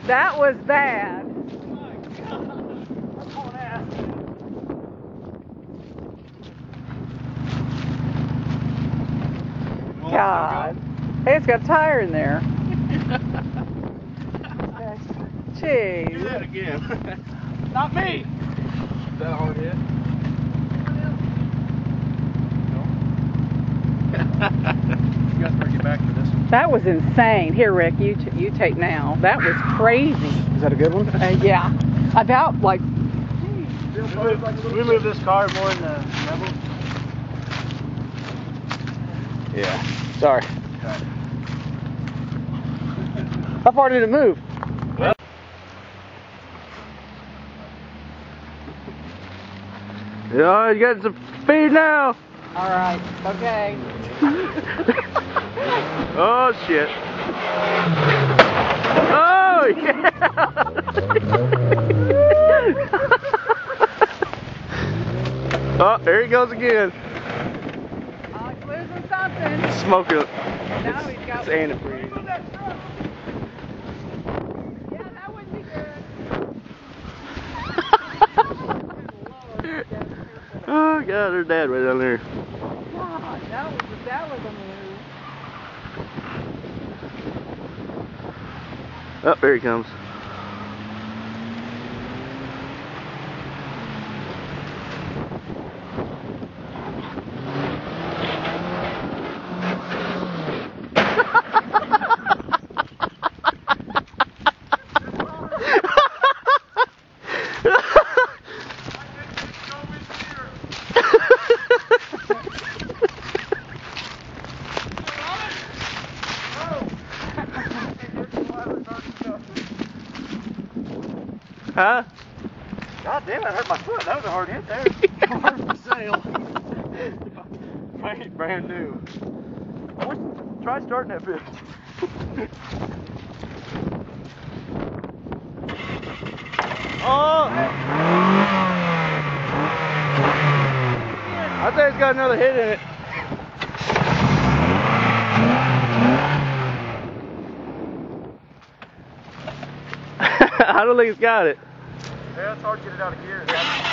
That was bad. God. Hey, it's got a tire in there. Jeez. Do that again. Not me. Is that a hard hit? You guys better get back to this one. That was insane. Here, Rick, you take now. That was crazy. Is that a good one? Yeah. About like. We move this car more in the level. Yeah. Sorry. Okay. How far did it move? Yeah, you got some speed now. All right. Okay. Oh shit. Oh yeah. Oh, there he goes again. Oh, he's losing something. Smoking. Now he's got. It's antifreeze. Yeah, that wouldn't be good. Oh god, there's Dad right down there. God, that was a move. Oh, there he comes. Huh? God damn it, I hurt my foot. That was a hard hit there. Hard for sale. Brand new. Try starting that bitch. Oh! I think it's got another hit in it. I don't think it's got it. Yeah, it's hard to get it out of gear. Yeah.